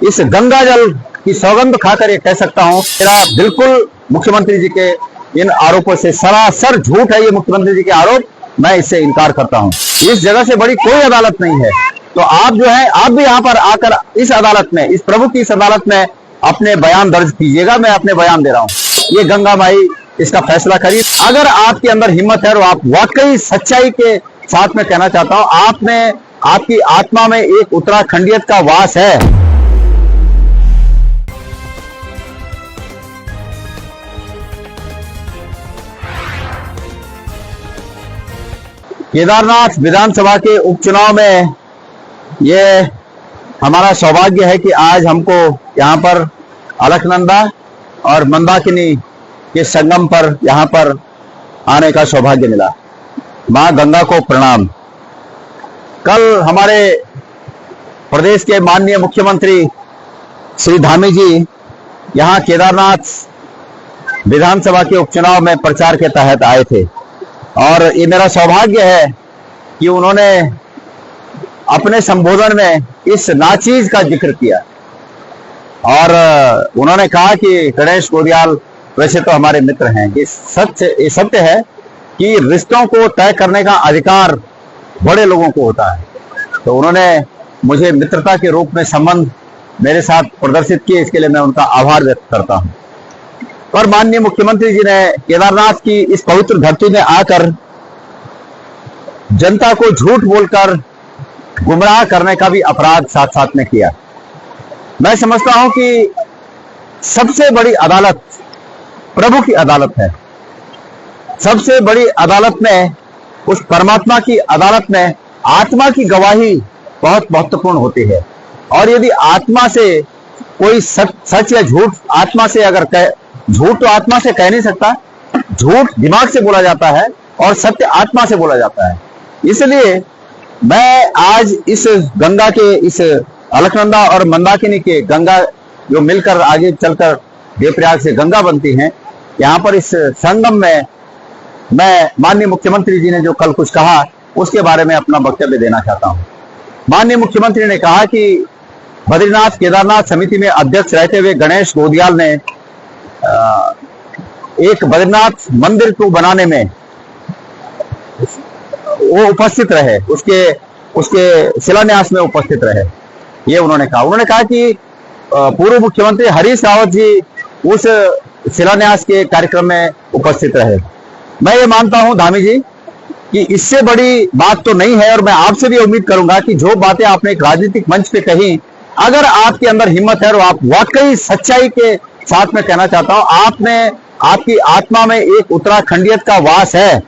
इस गंगा जल की सौगंध खाकर ये कह सकता हूं, मेरा बिल्कुल मुख्यमंत्री जी के इन आरोपों से सरासर झूठ है। ये मुख्यमंत्री जी के आरोप, मैं इससे इनकार करता हूं। इस जगह से बड़ी कोई अदालत नहीं है। तो आप जो है, आप भी यहां पर आकर इस अदालत में, इस प्रभु की इस अदालत में अपने बयान दर्ज कीजिएगा। मैं अपने बयान दे रहा हूं, ये गंगा माई इसका फैसला करिए। अगर आपके अंदर हिम्मत है और आप वाकई सच्चाई के साथ में कहना चाहता हूं, आप में, आपकी आत्मा में एक उत्तराखंडियत का वास है। केदारनाथ विधानसभा के उपचुनाव में ये हमारा सौभाग्य है कि आज हमको यहाँ पर अलकनंदा और मंदाकिनी के संगम पर यहाँ पर आने का सौभाग्य मिला। मां गंगा को प्रणाम। कल हमारे प्रदेश के माननीय मुख्यमंत्री श्री धामी जी यहाँ केदारनाथ विधानसभा के उपचुनाव में प्रचार के तहत आए थे और ये मेरा सौभाग्य है कि उन्होंने अपने संबोधन में इस नाचीज का जिक्र किया और उन्होंने कहा कि गणेश गोदियाल वैसे तो हमारे मित्र हैं। ये सत्य है कि रिश्तों को तय करने का अधिकार बड़े लोगों को होता है। तो उन्होंने मुझे मित्रता के रूप में संबंध मेरे साथ प्रदर्शित किए, इसके लिए मैं उनका आभार व्यक्त करता हूं। और माननीय मुख्यमंत्री जी ने केदारनाथ की इस पवित्र धरती में आकर जनता को झूठ बोलकर गुमराह करने का भी अपराध साथ साथ में किया। मैं समझता हूं कि सबसे बड़ी अदालत प्रभु की अदालत है। सबसे बड़ी अदालत में, उस परमात्मा की अदालत में आत्मा की गवाही बहुत महत्वपूर्ण होती है। और यदि आत्मा से कोई सच या झूठ, आत्मा से अगर झूठ तो आत्मा से कह नहीं सकता, झूठ दिमाग से बोला जाता है और सत्य आत्मा से बोला जाता है। इसलिए मैं आज इस गंगा के, इस अलकनंदा और मंदाकिनी के गंगा जो मिलकर आगे चलकर देवप्रयाग से गंगा बनती हैं, यहाँ पर इस संगम में मैं माननीय मुख्यमंत्री जी ने जो कल कुछ कहा उसके बारे में अपना वक्तव्य देना चाहता हूँ। माननीय मुख्यमंत्री ने कहा कि बद्रीनाथ केदारनाथ समिति में अध्यक्ष रहते हुए गणेश गोदियाल ने एक बद्रीनाथ मंदिर को बनाने में वो उपस्थित रहे, उसके शिलान्यास में उपस्थित रहे, ये उन्होंने कहा। उन्होंने कहा कि पूर्व मुख्यमंत्री हरीश रावत जी उस शिलान्यास के कार्यक्रम में उपस्थित रहे। मैं ये मानता हूं धामी जी कि इससे बड़ी बात तो नहीं है और मैं आपसे भी उम्मीद करूंगा कि जो बातें आपने एक राजनीतिक मंच पे कही, अगर आपके अंदर हिम्मत है और आप वाकई सच्चाई के साथ में कहना चाहता हूं, आप में, आपकी आत्मा में एक उत्तराखंडियत का वास है,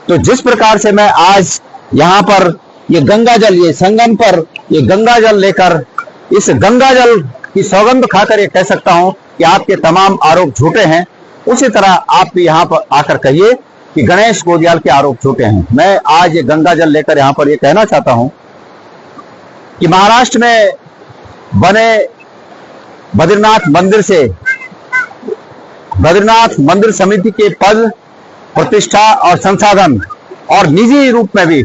तो जिस प्रकार से मैं आज यहाँ पर ये गंगा जल, ये संगम पर ये गंगा जल लेकर इस गंगा जल की सौगंध खाकर ये कह सकता हूं कि आपके तमाम आरोप झूठे हैं, उसी तरह आप भी यहाँ पर आकर कहिए कि गणेश गोदियाल के आरोप झूठे हैं। मैं आज ये गंगा जल लेकर यहाँ पर ये कहना चाहता हूं कि महाराष्ट्र में बने बद्रीनाथ मंदिर से, बद्रीनाथ मंदिर समिति के पद, प्रतिष्ठा और संसाधन और निजी रूप में भी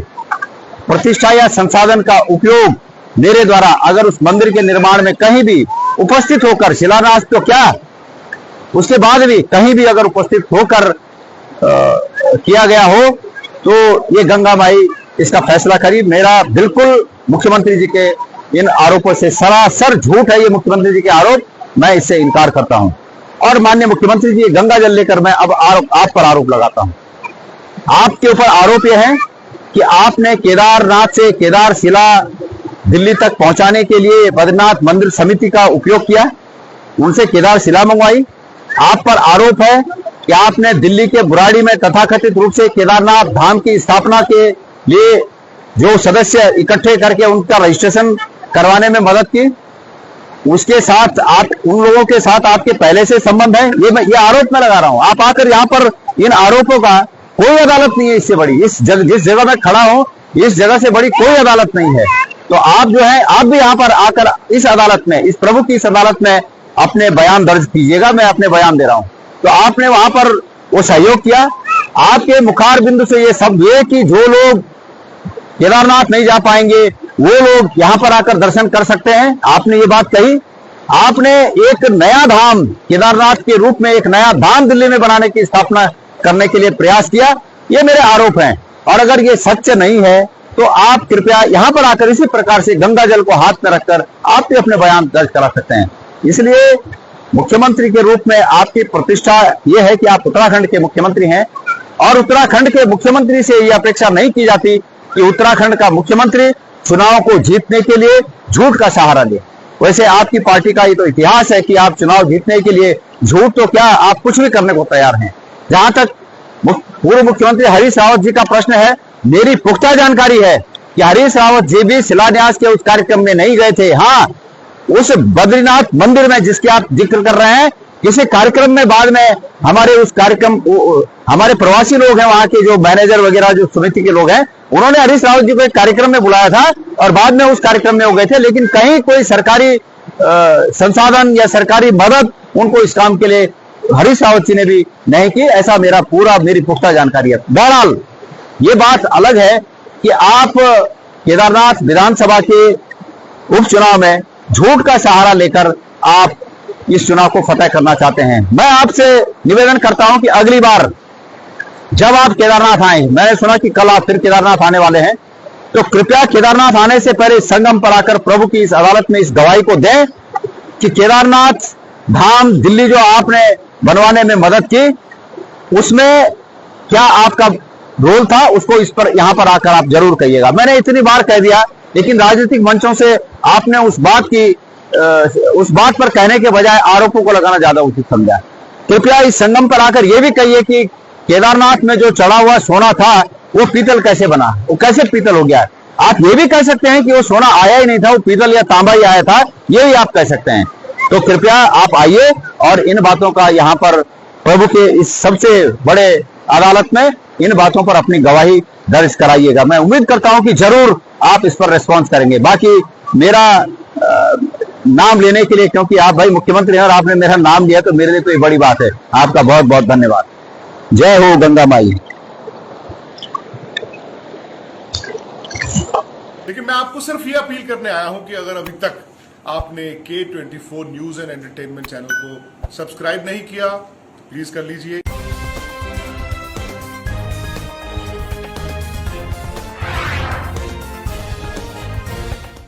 प्रतिष्ठा या संसाधन का उपयोग मेरे द्वारा अगर उस मंदिर के निर्माण में कहीं भी उपस्थित होकर, शिलान्यास तो क्या, उसके बाद भी कहीं भी अगर उपस्थित होकर किया गया हो तो ये गंगा माई इसका फैसला करी। मेरा बिल्कुल मुख्यमंत्री जी के इन आरोपों से सरासर झूठ है। ये मुख्यमंत्री जी के आरोप, मैं इससे इनकार करता हूं। और माननीय मुख्यमंत्री जी, गंगा जल लेकर मैं अब आप पर आरोप लगाता हूं। आपके ऊपर आरोप यह है कि आपने केदारनाथ से केदार शिला दिल्ली तक पहुंचाने के लिए बद्रीनाथ मंदिर समिति का उपयोग किया, उनसे केदार शिला मंगवाई। आप पर आरोप है कि आपने दिल्ली के बुराड़ी में तथाकथित रूप से केदारनाथ धाम की स्थापना के लिए जो सदस्य इकट्ठे करके उनका रजिस्ट्रेशन करवाने में मदद की, उसके साथ आप, उन लोगों के साथ आपके पहले से संबंध है। ये आरोप मैं लगा रहा हूं। आप आकर यहाँ पर इन आरोपों का, कोई अदालत नहीं है इससे बड़ी, जिस जगह मैं खड़ा हूं इस जगह से बड़ी कोई अदालत नहीं है। तो आप जो है, आप भी यहाँ पर आकर इस अदालत में, इस प्रभु की इस अदालत में अपने बयान दर्ज कीजिएगा। मैं अपने बयान दे रहा हूं। तो आपने वहां पर वो सहयोग किया, आपके मुखार बिंदु से ये सब हुए कि जो लोग केदारनाथ नहीं जा पाएंगे वो लोग यहां पर आकर दर्शन कर सकते हैं। आपने ये बात कही आपने एक नया धाम केदारनाथ के रूप में एक नया धाम दिल्ली में बनाने की स्थापना करने के लिए प्रयास किया। ये मेरे आरोप हैं, और अगर ये सत्य नहीं है तो आप कृपया यहां पर आकर इसी प्रकार से गंगा जल को हाथ में रखकर आप भी अपने बयान दर्ज करा सकते हैं। इसलिए मुख्यमंत्री के रूप में आपकी प्रतिष्ठा यह है कि आप उत्तराखंड के मुख्यमंत्री हैं, और उत्तराखंड के मुख्यमंत्री से यह अपेक्षा नहीं की जाती कि उत्तराखंड का मुख्यमंत्री चुनाव को जीतने के लिए झूठ का सहारा ले। वैसे आपकी पार्टी का ये तो इतिहास है कि आप चुनाव जीतने के लिए झूठ तो क्या, आप कुछ भी करने को तैयार हैं। जहां तक पूर्व मुख्यमंत्री हरीश रावत जी का प्रश्न है, मेरी पुख्ता जानकारी है कि हरीश रावत जी भी शिलान्यास के उस कार्यक्रम में नहीं गए थे। हाँ, उस बद्रीनाथ मंदिर में जिसके आप जिक्र कर रहे हैं, किसी कार्यक्रम में बाद में हमारे उस कार्यक्रम हमारे प्रवासी लोग हैं, वहां के जो मैनेजर वगैरह जो समिति के लोग हैं, उन्होंने हरीश रावत जी को एक कार्यक्रम में बुलाया था और बाद में उस कार्यक्रम में हो गए थे, लेकिन कहीं कोई सरकारी संसाधन या सरकारी मदद उनको इस काम के लिए हरीश रावत जी ने भी नहीं की। ऐसा मेरी पुख्ता जानकारी है। बहरहाल ये बात अलग है कि आप केदारनाथ विधानसभा के उपचुनाव में झूठ का सहारा लेकर आप इस चुनाव को फतेह करना चाहते हैं। मैं आपसे निवेदन करता हूं कि अगली बार जब आप केदारनाथ आए, मैंने सुना कि कल आप फिर केदारनाथ आने वाले हैं, तो कृपया केदारनाथ आने से पहले संगम पर आकर प्रभु की इस अदालत में इस गवाही को दें कि केदारनाथ धाम दिल्ली जो आपने बनवाने में मदद की, उसमें क्या आपका रोल था, उसको इस पर यहां पर आकर आप जरूर कहिएगा। मैंने इतनी बार कह दिया, लेकिन राजनीतिक मंचों से आपने उस बात पर कहने के बजाय आरोपों को लगाना ज्यादा उचित समझा। कृपया इस संगम पर आकर यह भी कहिए कि केदारनाथ में जो चढ़ा हुआ सोना था वो पीतल कैसे बना, वो कैसे पीतल हो गया। आप ये भी कह सकते हैं कि वो सोना आया ही नहीं था, वो पीतल या तांबा ही आया था, ये भी आप कह सकते हैं। तो कृपया आप आइए और इन बातों का यहाँ पर प्रभु के इस सबसे बड़े अदालत में इन बातों पर अपनी गवाही दर्ज कराइएगा। मैं उम्मीद करता हूं कि जरूर आप इस पर रेस्पॉन्स करेंगे। बाकी मेरा नाम लेने के लिए, क्योंकि आप भाई मुख्यमंत्री हैं और आपने मेरा नाम लिया, तो मेरे लिए तो ये बड़ी बात है। आपका बहुत बहुत धन्यवाद। जय हो गंगा माई। लेकिन मैं आपको सिर्फ ये अपील करने आया हूं कि अगर अभी तक आपने K24 news and entertainment channel को सब्सक्राइब नहीं किया, प्लीज कर लीजिए।